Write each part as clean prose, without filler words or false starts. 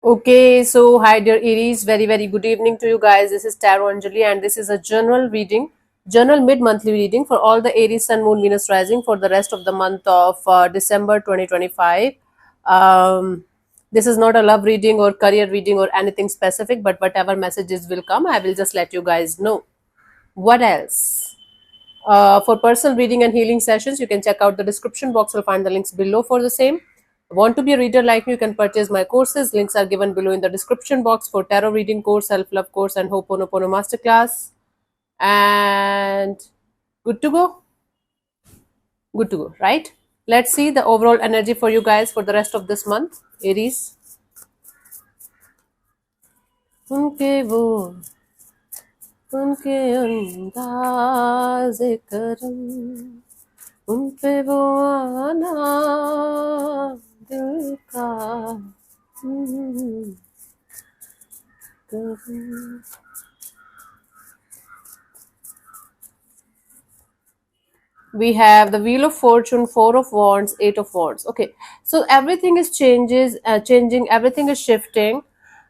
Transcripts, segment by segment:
Okay, so hi dear Aries, very good evening to you guys. This is Tarot Anjali and this is a general reading, general mid-monthly reading for all the Aries Sun Moon Venus rising for the rest of the month of December 2025. Um, this is not a love reading or career reading or anything specific, but whatever messages will come, I will just let you guys know. What else? For personal reading and healing sessions, you can check out the description box. You'll find the links below for the same. Want to be a reader like me? You can purchase my courses. Links are given below in the description box for tarot reading course, self-love course, and Ho'oponopono masterclass. And good to go? Good to go, right? Let's see the overall energy for you guys for the rest of this month. Aries. उनके वो उनके अंदाज़े करम उन पे वो आना दिल का करम. We have the Wheel of Fortune, Four of Wands, Eight of Wands. Okay, so everything is changing, everything is shifting,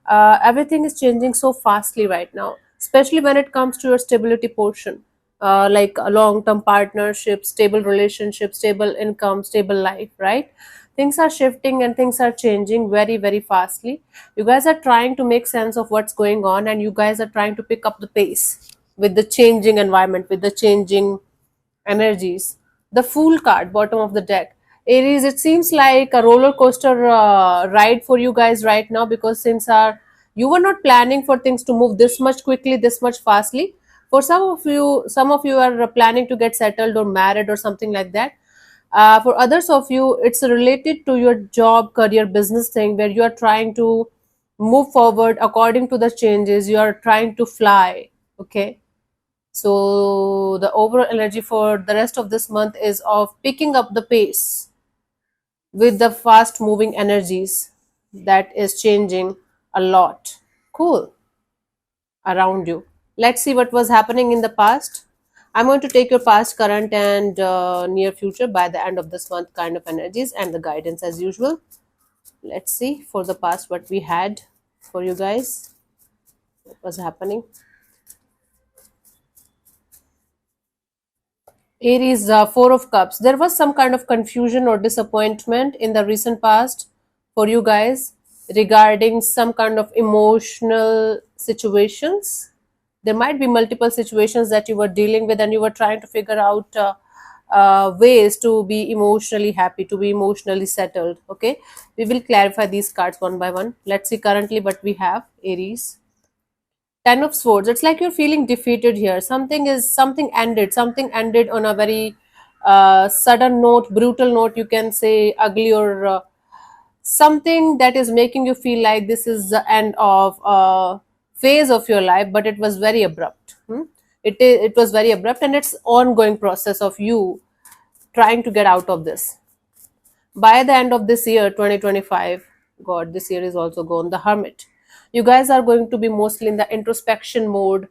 everything is changing so fastly right now, especially when it comes to your stability portion, like a long-term partnership, stable relationship, stable income, stable life, right? Things are shifting and things are changing very fastly. You guys are trying to make sense of what's going on, and you guys are trying to pick up the pace with the changing environment, with the changing energies. The Fool card, bottom of the deck. Aries, it seems like a roller coaster ride for you guys right now, because since you were not planning for things to move this much quickly, this much fastly. For some of you are planning to get settled or married or something like that. For others of you, it's related to your job, career, business thing, where you are trying to move forward according to the changes. You are trying to fly. Okay, so the overall energy for the rest of this month is of picking up the pace with the fast moving energies that is changing a lot. Cool. Around you. Let's see what was happening in the past. I'm going to take your past, current, and near future by the end of this month kind of energies and the guidance as usual. Let's see for the past what we had for you guys. What was happening? Aries, Four of Cups. There was some kind of confusion or disappointment in the recent past for you guys regarding some kind of emotional situations. There might be multiple situations that you were dealing with, and you were trying to figure out ways to be emotionally happy, to be emotionally settled. Okay, we will clarify these cards one by one. Let's see currently what we have, Aries. Ten of Swords. It's like you're feeling defeated here. Something ended on a very sudden note, brutal note. You can say ugly, or something that is making you feel like this is the end of a phase of your life, but it was very abrupt. It was very abrupt, and it's ongoing process of you trying to get out of this. By the end of this year 2025, god, this year is also gone, the Hermit, you guys are going to be mostly in the introspection mode,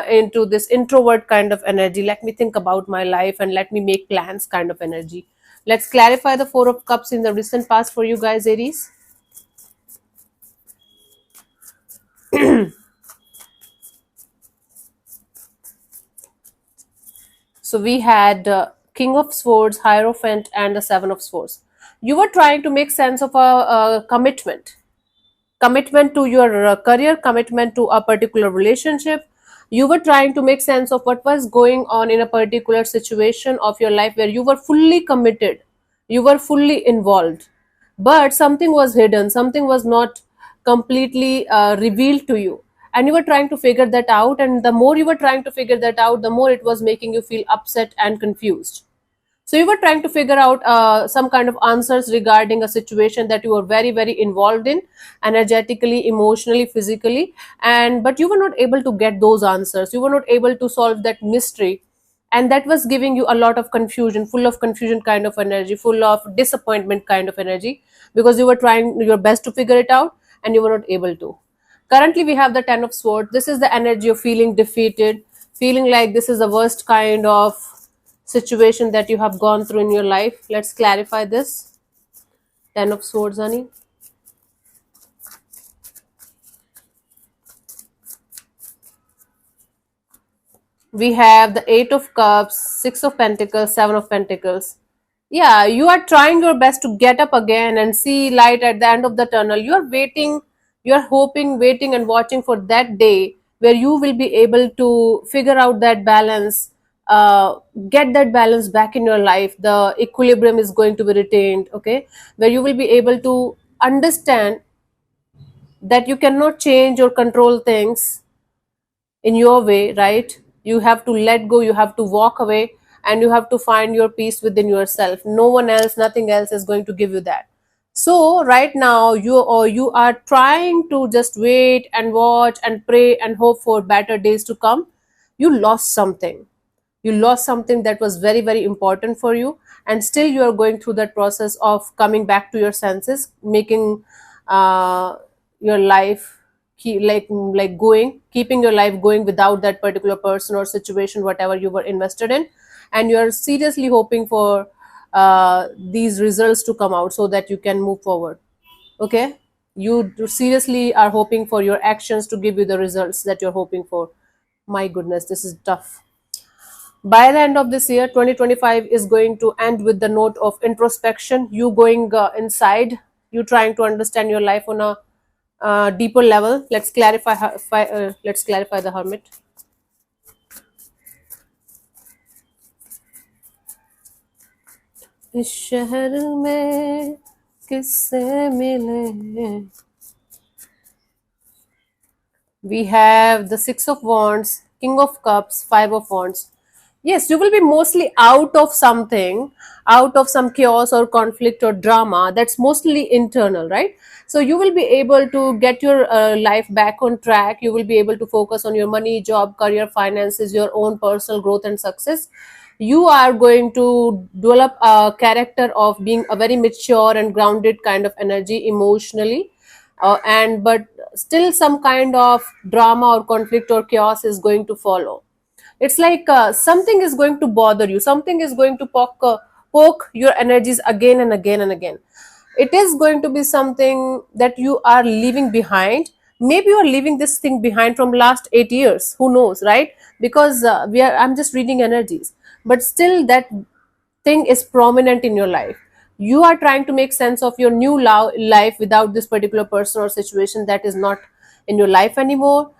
into this introvert kind of energy. Let me think about my life and let me make plans kind of energy. Let's clarify the Four of Cups in the recent past for you guys, Aries. So we had King of Swords, Hierophant, and the Seven of Swords. You were trying to make sense of a commitment to your career, commitment to a particular relationship. You were trying to make sense of what was going on in a particular situation of your life where you were fully committed, you were fully involved, but something was hidden, something was not completely revealed to you, and you were trying to figure that out. And the more you were trying to figure that out, the more it was making you feel upset and confused. So you were trying to figure out some kind of answers regarding a situation that you were very involved in, energetically, emotionally, physically, and but you were not able to get those answers. You were not able to solve that mystery, and that was giving you a lot of confusion, full of confusion kind of energy, full of disappointment kind of energy, because you were trying your best to figure it out and you were not able to. Currently, we have the Ten of Swords. This is the energy of feeling defeated, feeling like this is the worst kind of situation that you have gone through in your life. Let's clarify this. Ten of Swords, honey. We have the Eight of Cups, Six of Pentacles, Seven of Pentacles. Yeah, you are trying your best to get up again and see light at the end of the tunnel. You are waiting, you are hoping, waiting, and watching for that day where you will be able to figure out that balance, uh, get that balance back in your life. The equilibrium is going to be retained, okay, where you will be able to understand that you cannot change or control things in your way, right? You have to let go, you have to walk away, and you have to find your peace within yourself. No one else, nothing else is going to give you that. So right now you are trying to just wait and watch and pray and hope for better days to come. You lost something, you lost something that was very very important for you, and still you are going through that process of coming back to your senses, making your life like going, keeping your life going without that particular person or situation whatever you were invested in, and you are seriously hoping for these results to come out so that you can move forward. Okay, you seriously are hoping for your actions to give you the results that you're hoping for. My goodness, this is tough. By the end of this year 2025 is going to end with the note of introspection, you going inside, you trying to understand your life on a deeper level. Let's clarify let's clarify the Hermit. इस शहर में किससे मिले. We have the Six of Wands, King of Cups, Five of Wands. Yes, you will be mostly out of something, out of some chaos or conflict or drama that's mostly internal, right? So you will be able to get your life back on track. You will be able to focus on your money, job, career, finances, your own personal growth and success. You are going to develop a character of being a very mature and grounded kind of energy emotionally, and but still some kind of drama or conflict or chaos is going to follow. It's like something is going to bother you, something is going to poke your energies again and again and again. It is going to be something that you are leaving behind. Maybe you are leaving this thing behind from last 8 years, who knows, right? Because I'm just reading energies, but still that thing is prominent in your life. You are trying to make sense of your new life without this particular person or situation that is not in your life anymore.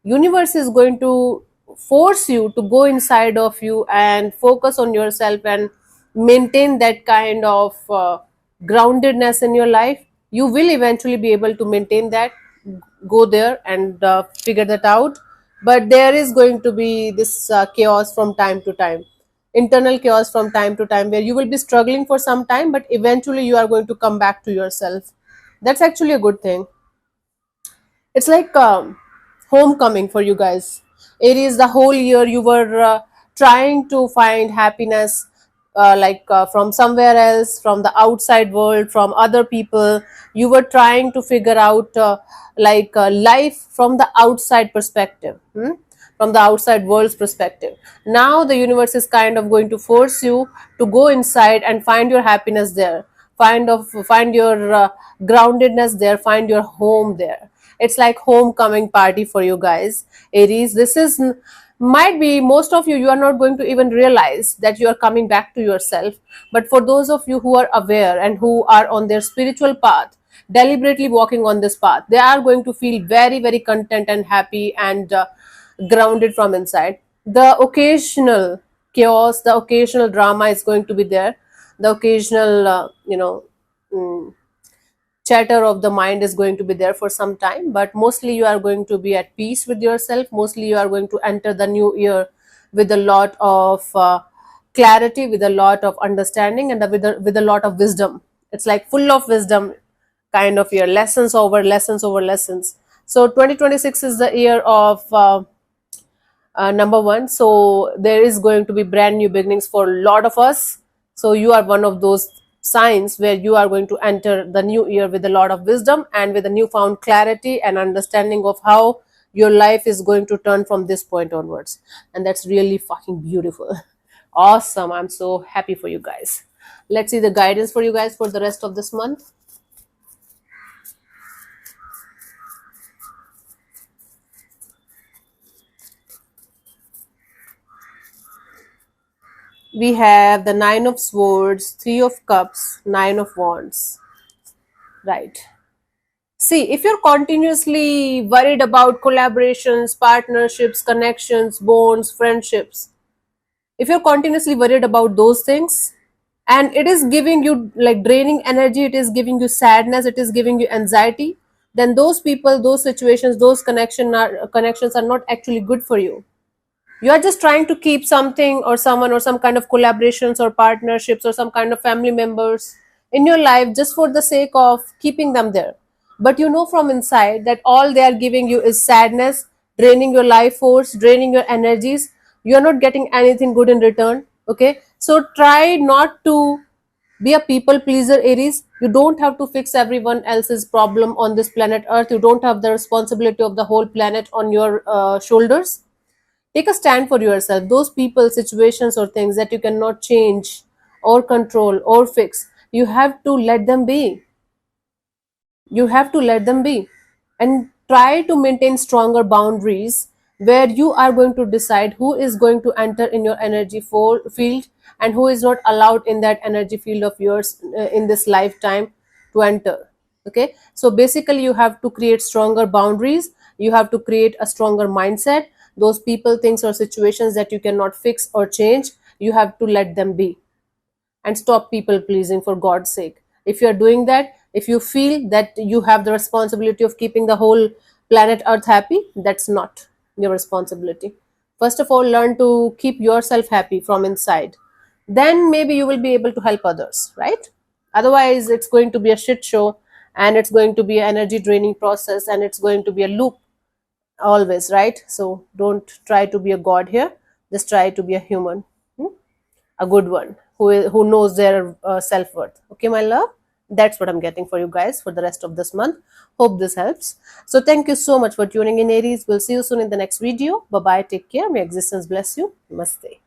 Universe is going to force you to go inside of you and focus on yourself and maintain that kind of groundedness in your life. You will eventually be able to maintain that, go there and figure that out. But there is going to be this chaos from time to time, internal chaos from time to time, where you will be struggling for some time, but eventually you are going to come back to yourself. That's actually a good thing. It's like homecoming for you guys. Aries, the whole year you were trying to find happiness, from somewhere else, from the outside world, from other people. You were trying to figure out life from the outside perspective. From the outside world's perspective. Now the universe is kind of going to force you to go inside and find your happiness there. Find your groundedness there. Find your home there. It's like homecoming party for you guys, Aries. This is might be most of you are not going to even realize that you are coming back to yourself. But for those of you who are aware and who are on their spiritual path, deliberately walking on this path, they are going to feel very very content and happy and grounded from inside. The occasional chaos, the occasional drama is going to be there. The occasional mm, chatter of the mind is going to be there for some time, but mostly you are going to be at peace with yourself. Mostly you are going to enter the new year with a lot of clarity, with a lot of understanding, and with a lot of wisdom. It's like full of wisdom kind of year, lessons over lessons over lessons. So 2026 is the year of number one. So there is going to be brand new beginnings for a lot of us. So you are one of those signs where you are going to enter the new year with a lot of wisdom and with a newfound clarity and understanding of how your life is going to turn from this point onwards. And that's really fucking beautiful. Awesome. I'm so happy for you guys. Let's see the guidance for you guys for the rest of this month. We have the Nine of Swords, Three of Cups, Nine of Wands. Right. See, if you're continuously worried about collaborations, partnerships, connections, bonds, friendships, if you're continuously worried about those things, and it is giving you like draining energy, it is giving you sadness, it is giving you anxiety, then those people, those situations, those connections are not actually good for you. You are just trying to keep something or someone or some kind of collaborations or partnerships or some kind of family members in your life just for the sake of keeping them there, but you know from inside that all they are giving you is sadness, draining your life force, draining your energies. You are not getting anything good in return. Okay, so try not to be a people pleaser, Aries. You don't have to fix everyone else's problem on this planet earth. You don't have the responsibility of the whole planet on your shoulders. Take a stand for yourself. Those people, situations, or things that you cannot change or control or fix, you have to let them be. You have to let them be. And try to maintain stronger boundaries where you are going to decide who is going to enter in your energy field and who is not allowed in that energy field of yours in this lifetime to enter. Okay, so basically you have to create stronger boundaries, you have to create a stronger mindset. Those people, things, or situations that you cannot fix or change, you have to let them be and stop people pleasing, for God's sake. If you're doing that, if you feel that you have the responsibility of keeping the whole planet earth happy, that's not your responsibility. First of all, learn to keep yourself happy from inside, then maybe you will be able to help others, right? Otherwise it's going to be a shit show, and it's going to be an energy draining process, and it's going to be a loop always, right? So don't try to be a god here, just try to be a human. Hmm? A good one who knows their self-worth. Okay, my love, that's what I'm getting for you guys for the rest of this month. Hope this helps. So thank you so much for tuning in, Aries. We'll see you soon in the next video. Bye bye, take care, may existence bless you. Namaste.